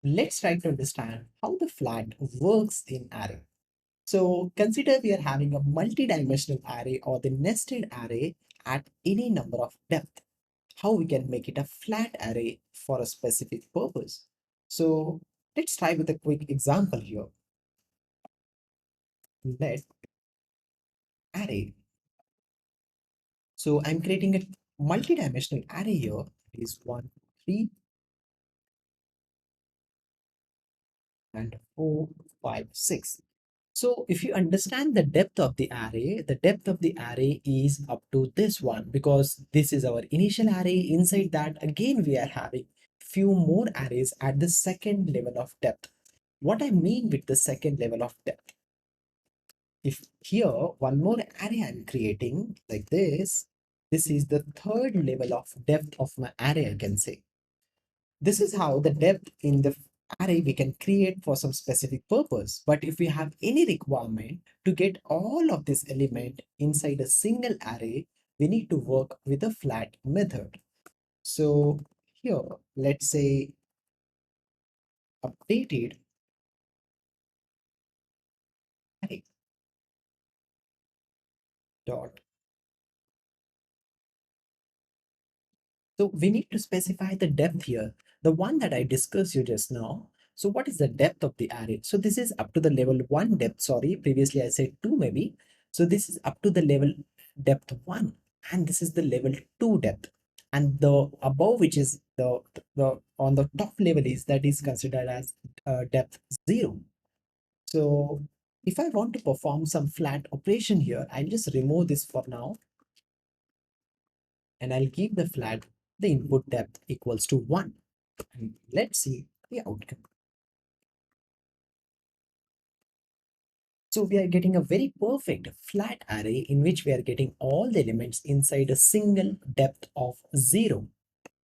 let's try to understand how the flat works in array. So consider we are having a multi-dimensional array or the nested array at any number of depth. How we can make it a flat array for a specific purpose. So let's try with a quick example here. Let array. So I'm creating a multi-dimensional array here. It is 1, 3, and 4, 5, 6. So if you understand the depth of the depth of the array is up to this one because this is our initial array. Inside that, again, we are having few more arrays at the second level of depth. What I mean with the second level of depth, if here one more array I'm creating like this is the third level of depth of my array, I can say. This is how the depth in the array we can create for some specific purpose. But if we have any requirement to get all of this element inside a single array, we need to work with a flat method. So here, let's say updated array dot. So we need to specify the depth here, the one that I discussed you just now. So what is the depth of the array? So this is up to the level 1 depth. Sorry, previously I said 2 maybe. So this is up to the level depth 1, and this is the level 2 depth. And the above, which is the on the top level, is that is considered as depth 0. So if I want to perform some flat operation here, I'll just remove this for now, and I'll give the flat the input depth equals to 1. And let's see the outcome. So we are getting a very perfect flat array in which we are getting all the elements inside a single depth of 0.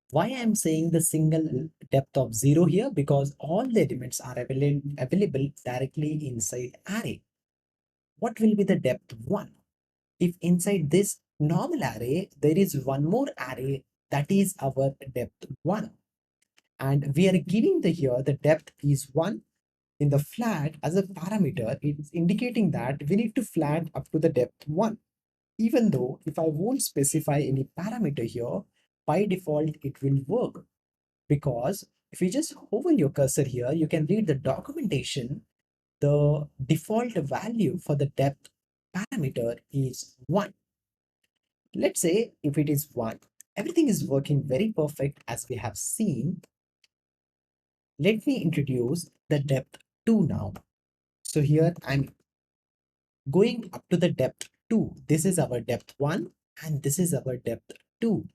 Why I am saying the single depth of 0 here? Because all the elements are available directly inside array. What will be the depth 1? If inside this normal array, there is one more array that is our depth 1. And we are giving the here the depth is 1 in the flat as a parameter. It's indicating that we need to flat up to the depth 1. Even though if I won't specify any parameter here, by default it will work, because if you just hover your cursor here, you can read the documentation. The default value for the depth parameter is 1. Let's say if it is 1, everything is working very perfect as we have seen. Let me introduce the depth 2 now. So here I'm going up to the depth 2. This is our depth 1 and this is our depth 2.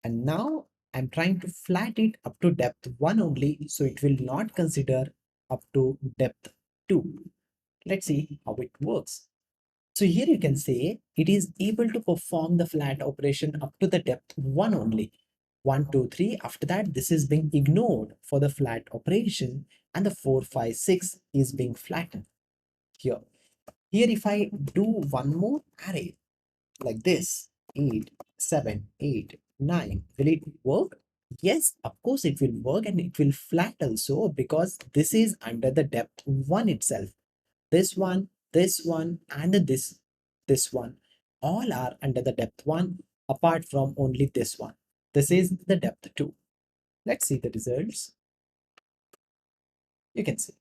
And now I'm trying to flat it up to depth 1 only, so it will not consider up to depth 2. Let's see how it works. So here you can say it is able to perform the flat operation up to the depth 1 only. 1, 2, 3. After that, this is being ignored for the flat operation, and the 4, 5, 6 is being flattened here. Here, if I do one more array like this, 8, 7, 8, 9, will it work? Yes, of course it will work, and it will flat also, because this is under the depth 1 itself. This one, and this one, all are under the depth 1 apart from only this one. This is the depth 2. Let's see the results. You can see.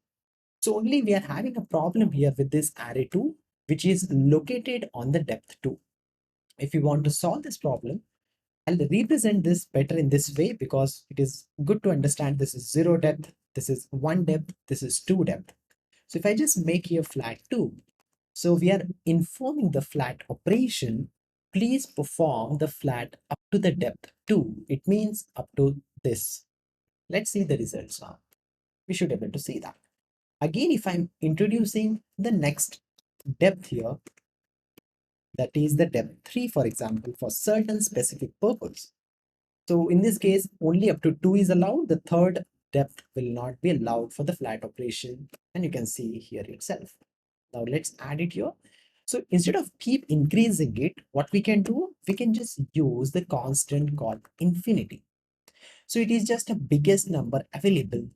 So only we are having a problem here with this array 2, which is located on the depth 2. If you want to solve this problem, I'll represent this better in this way, because it is good to understand this is 0 depth, this is 1 depth, this is 2 depth. So if I just make here flat 2, so we are informing the flat operation, please perform the flat up to the depth 2. It means up to this. Let's see the results now. We should be able to see that. Again, if I'm introducing the next depth here, that is the depth 3, for example, for certain specific purpose. So in this case, only up to 2 is allowed. The third depth will not be allowed for the flat operation. And you can see here itself. Now let's add it here. So instead of keep increasing it, what we can do, we can just use the constant called infinity. So it is just the biggest number available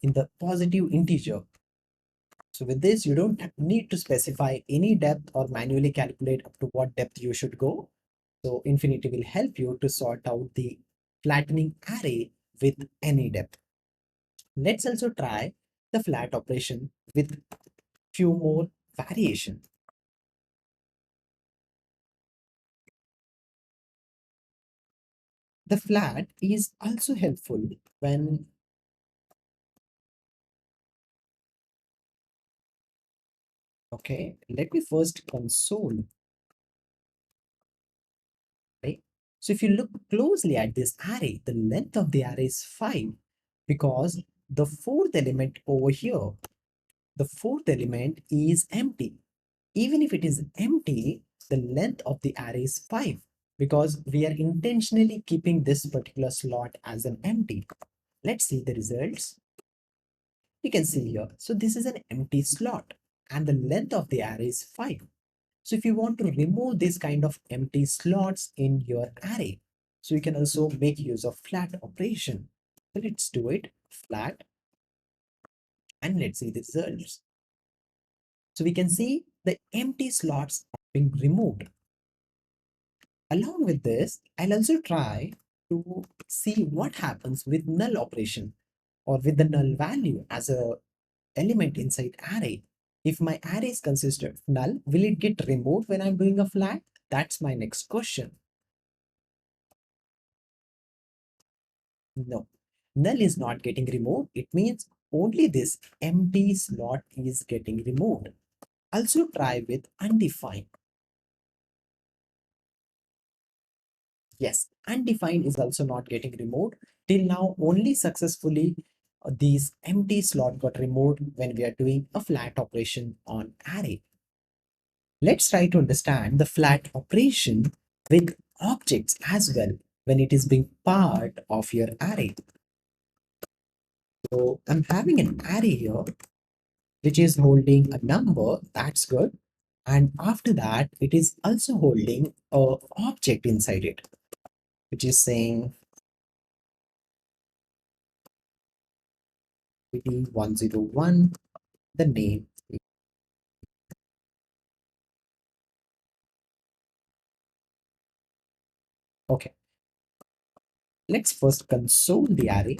in the positive integer. So with this, you don't need to specify any depth or manually calculate up to what depth you should go. So Infinity will help you to sort out the flattening array with any depth. Let's also try the flat operation with few more variation. The flat is also helpful when, okay, let me first console, right? So if you look closely at this array, the length of the array is 5 because the fourth element over here, the fourth element is empty. Even if it is empty, the length of the array is 5 because we are intentionally keeping this particular slot as an empty. Let's see the results. You can see here. So this is an empty slot and the length of the array is 5. So if you want to remove this kind of empty slots in your array, so you can also make use of flat operation. So let's do it, flat, and let's see the results. So we can see the empty slots are being removed. Along with this, I'll also try to see what happens with null operation or with the null value as a element inside array. If my array is consistent of null, will it get removed when I'm doing a flat? That's my next question. No, null is not getting removed. It means only this empty slot is getting removed. Also try with undefined. Yes, undefined is also not getting removed. Till now, only successfully these empty slot got removed when we are doing a flat operation on array. Let's try to understand the flat operation with objects as well when it is being part of your array. So I'm having an array here which is holding a number, that's good. And after that, it is also holding a object inside it, which is saying id 101, the name. Okay, let's first console the array.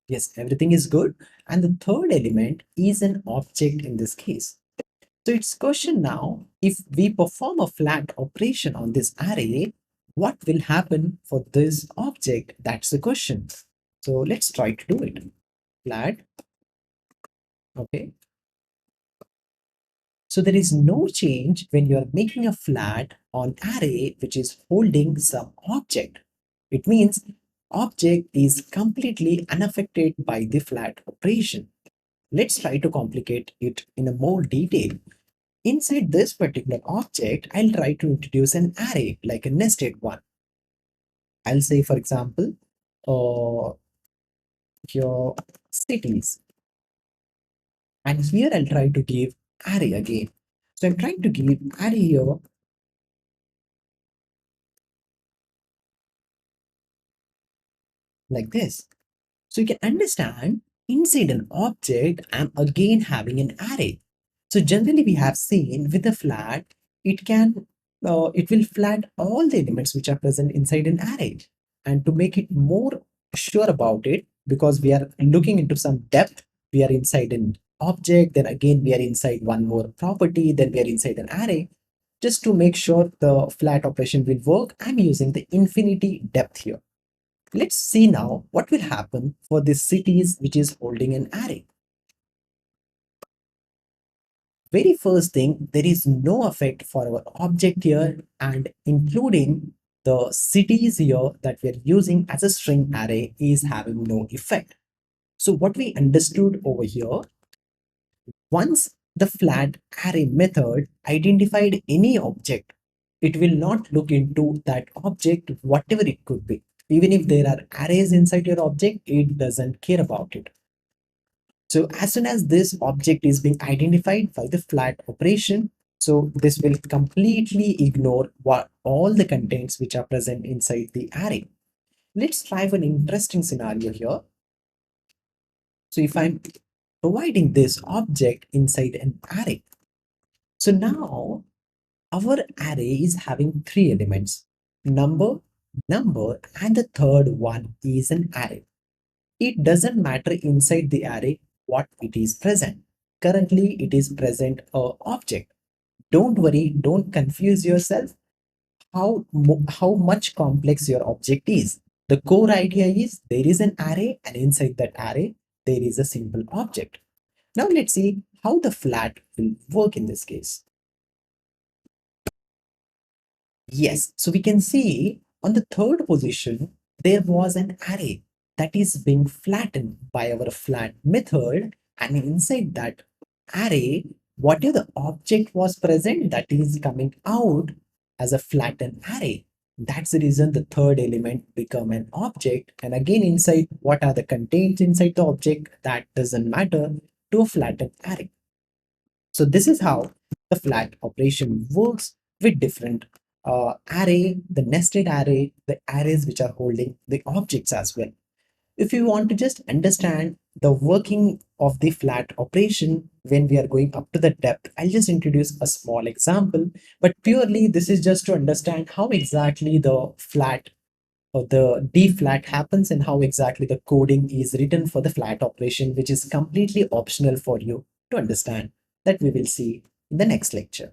Yes, everything is good. And the third element is an object in this case. So it's question now, if we perform a flat operation on this array, what will happen for this object? That's the question. So let's try to do it. Flat, okay. So there is no change when you are making a flat on array which is holding some object. It means object is completely unaffected by the flat operation. Let's try to complicate it in a more detail. Inside this particular object, I'll try to introduce an array like a nested one. I'll say, for example, uh, your cities. And here I'll try to give array again. So I'm trying to give array here like this. So you can understand inside an object, I'm again having an array. So generally we have seen with a flat, it will flat all the elements which are present inside an array. And to make it more sure about it, because we are looking into some depth, we are inside an object, then again we are inside one more property, then we are inside an array. Just to make sure the flat operation will work, I'm using the infinity depth here. Let's see now what will happen for this cities which is holding an array. Very first thing, there is no effect for our object here, and including the cities here that we are using as a string array is having no effect. So what we understood over here, once the flat array method identified any object, it will not look into that object, whatever it could be. Even if there are arrays inside your object, it doesn't care about it. So as soon as this object is being identified by the flat operation, so this will completely ignore what all the contents which are present inside the array. Let's try an interesting scenario here. So if I'm providing this object inside an array, so now our array is having three elements: number, number, and the third one is an array. It doesn't matter inside the array what it is present. Currently, it is present a object. Don't worry, don't confuse yourself how much complex your object is. The core idea is there is an array, and inside that array there is a simple object. Now let's see how the flat will work in this case. Yes, so we can see on the third position, there was an array that is being flattened by our flat method. And inside that array, whatever the object was present, that is coming out as a flattened array. That's the reason the third element become an object. And again, inside, what are the contents inside the object? That doesn't matter to a flattened array. So this is how the flat operation works with different array, the nested array, the arrays which are holding the objects as well. If you want to just understand the working of the flat operation when we are going up to the depth, I'll just introduce a small example, but purely this is just to understand how exactly the flat or the D flat happens and how exactly the coding is written for the flat operation, which is completely optional for you to understand, that we will see in the next lecture.